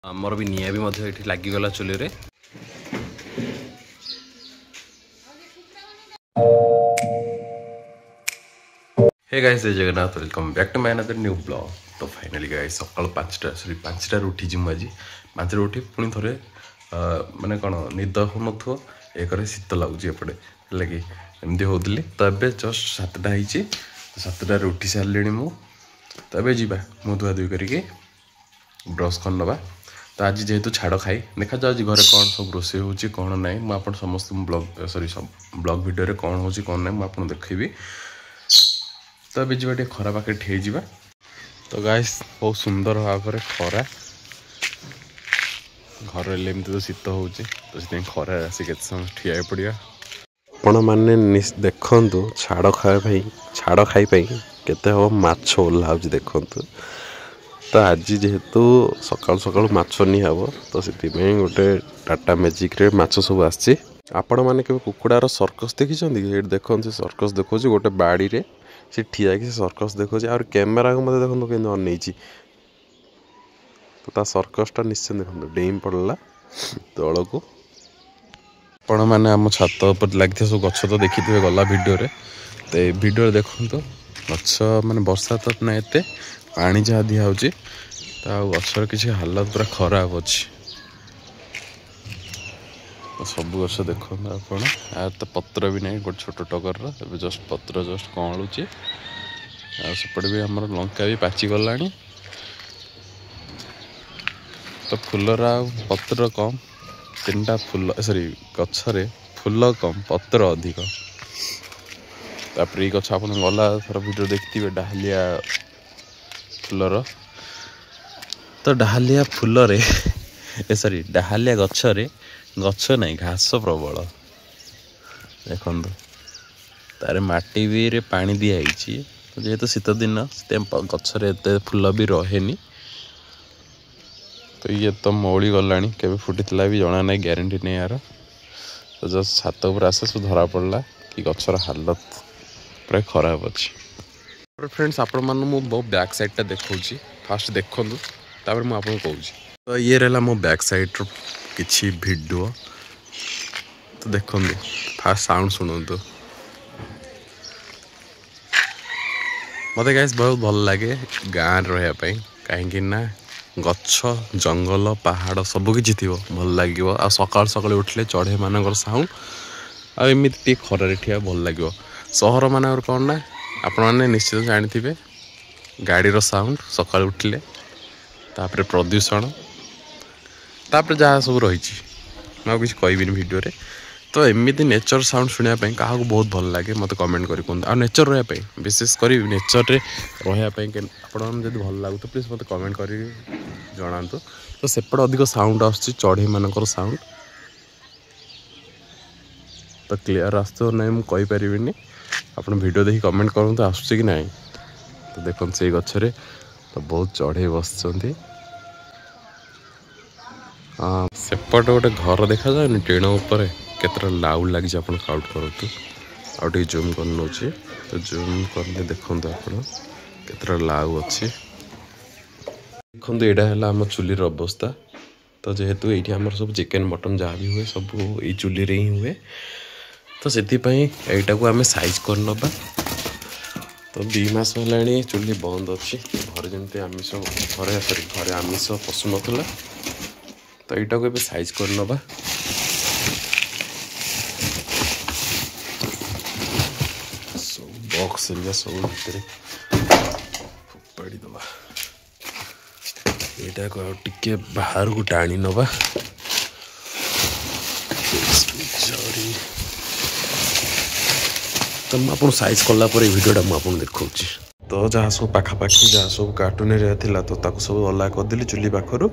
आमर भी निआ भी ये लगिगला चुली रे। हे गाइस जय Jagannath welcome back to my another new blog. तो फाइनली गाइस सकाल 5टा उठी मुझे 5 उठी पुणी थे माने कौन निद हो न एक शीत लगुच एपटे है एमती होती। तो ये जस्ट 7टा होती 7टार उठी सारे मु। तो ये जा मुँह धुआ धुई करके ब्रश कर नवा। तो आज जेहेतु छाड़ खाई देखा जाए घर कौन सब रोसे हो कौन ना मुझे समस्त ब्लॉग सॉरी ब्लॉग वीडियो कौन हो कौन ना मुझे देखी। तो अब जी खरा पाखे ठे जा। तो गाइस बहुत सुंदर भाव में खरा घर एमती तो शीत हो तो खरा आसी के समय ठिया पड़ा। आपण मैंने देखु छाड़ खाई केते हम माछ ओह्ला देखु। तो आज जेहेतु सकाल सकाल माछ नि हम तो से गोटे टाटा मैजिक रे माछ सब आसी। आपण मैंने के कुकुड़ार सर्कस देखी देखो से सर्कस देखो गोटे बाड़ी रे से ठिया कि सर्कस देखो और कैमेरा को मत देखो के अनईची। तो ता सर्कसटा निश्चय देखो डेम पड़ला तल को। आपण मैंने आम छात पर लगी सब गछ तो देखी थे गला वीडियो रे। तो ये वीडियो देखो गछ माने वर्षा तो ना एत पानी जहाँ दिखाऊँगी तो गचर किसी हालत पूरा खराब अच्छी। तो सब गछ देखो आपण यार तो पत्र भी नहीं गोटे छोट टगर जस्ट पत्र जस्ट कौलुची। सेपटे भी आम लंका भी पाची गला। तो फुलर पत्र कम 3टा फुल सॉरी गछरे फुल कम पत्र अधिक। तापर ये गछ आप गला थर वीडियो देखते डालिया फुलर। तो डालिया फुल रे सॉरी डालिया गछरे गछ नहीं घास प्रबल देखु। तार माटी भी रे पानी दिखाई तो जेहेतु शीत दिन गछरे एत फुल भी रहे। तो ये तो मौली गला के फुटी भी जना ना ग्यारंटी नहीं यार। तो जस्ट छात उपर आसे सब धरा पड़ा कि गचर हालत प्राय खराब अच्छी। फ्रेंड्स आपण मान मो बैक साइडटा देखा फास्ट देखु तापर मुझे कहूँ। तो ये रहा मो बैक साइड किछि वीडियो। तो देखो फास्ट साउंड शुणु। मत गाइस बहुत भल लगे गाँव रही कहीं ना गछ जंगल पहाड़ सबकि थी भल लगे। आ सकाल सकाल उठले चढ़े मान साउंड आमती खरारे ठिया भल लगे। सहर मान कौन ना आपण मैंने निश्चित जानी गाड़ी साउंड सकाल उठले तापर प्रदूषण तापर जहाँ सब रही मैं किसी कहबी वीडियो रे। तो एमती नेचर साउंड शुणापी क्या बहुत भल लगे मत कमेंट कर कहते। आ नेचर रही विशेषकर नेचर रे रही आपड़ भल लगू तो प्लीज मत कमेंट कर जनातु। तो सेपटे अधिक साउंड आसुची चढ़ई मानकर साउंड तो क्लीयर आसो ना मुझे कहीपरि आप वीडियो देखिए कमेंट करूँ तो आसूँ कि ना। तो देखो से गचरे तो बहुत चढ़ई बस सेपटे गोटे घर देखा जाए टीण उपर केतटा लाउ लगी आप काउंट करूँ। आउ जूम कर नौ तो जूम करने देखते आप केतटा लाउ अच्छी देखो। यहाँ है आम चुलीर अवस्था। तो जेहेतु ये आम सब चिकेन मटन जहाँ भी हुए सब ये चुली रे ही हुए। तो से यहीटा को आम साइज कर नवा। तो 2 मास है चुली बंद अच्छी घर जमी आमिष घरे सरी घरे आमिष पशु नाला। तो यहीटा को साइज कर नवा। सब बक्स सब भितर फोपाड़ी दबा यहाँ को टिके बाहर को टाणी नवा। तो मुझे साइज कला वीडियोटा मुझे देखा। तो जहाँ सब पाखापाखि जहाँ सब कार्टून एरिया तो सब अलग करदेली चुली पाखर।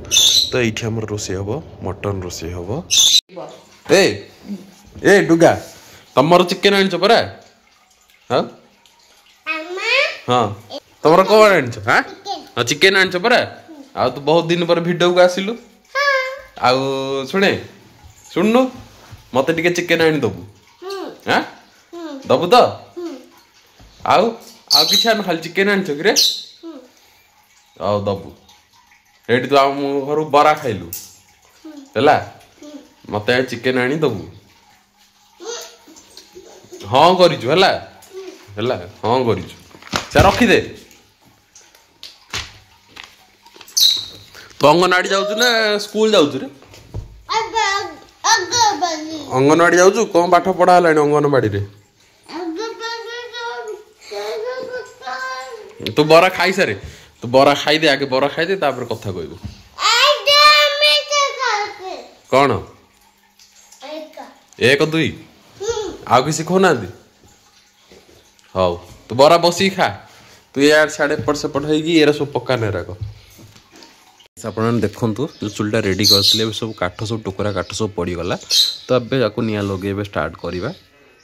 तो ये आम रोसे हम मटन रोसे हम। ए डुगा तुम चिकेन आनी परा हाँ हाँ तुम कौन आनी हाँ चिकेन आनी परा। आ तू बहुत दिन पर वीडियो को आसिलु आउ शुणे शुणु मत टिके चिकेन आनी दबु हाँ दबु तो आउ आउ कि खाली चिकेन आनी कि आओ दबु ଏଠି ତୁ ଆମ ଘରୁ ବରା ଖାଇଲୁ ହେଲା मते चिकेन आनी दबु हाँ करिछु ହେଲା ହେଲା हाँ करिछु से रखी दे तो अंगनवाड़ी जाउछु ना स्कूल जाउछु रे अंगनवाड़ी जाउछु कोन पाठ पढ़ा हलानी अंगनवाड़ी रे तू बरा खाई सारे तू बरा खाई दे आगे बरा खाई दे तापर कथा कहबो कौन एक दुई आउ किसी खोना हौ तू बरा बसी खा तू यार साढ़े एपट सेपट हो सब पक्का नहीं राख आप देखु जो चुलटा रेडी करते सब काठ सब टुकरा काठ सब पड़गला तो अब या निआ लगे स्टार्ट करवा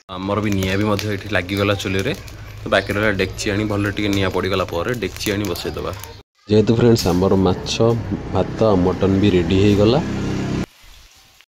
आमर भी निआ भी ये लगिगला चुली तो बाकी रहा डेक्ची आनी भल टे निआ पड़गला डेक्ची आनी बसईदे जेहेतु फ्रेंड्स आमर माछ भात मटन भी रेडी हो गला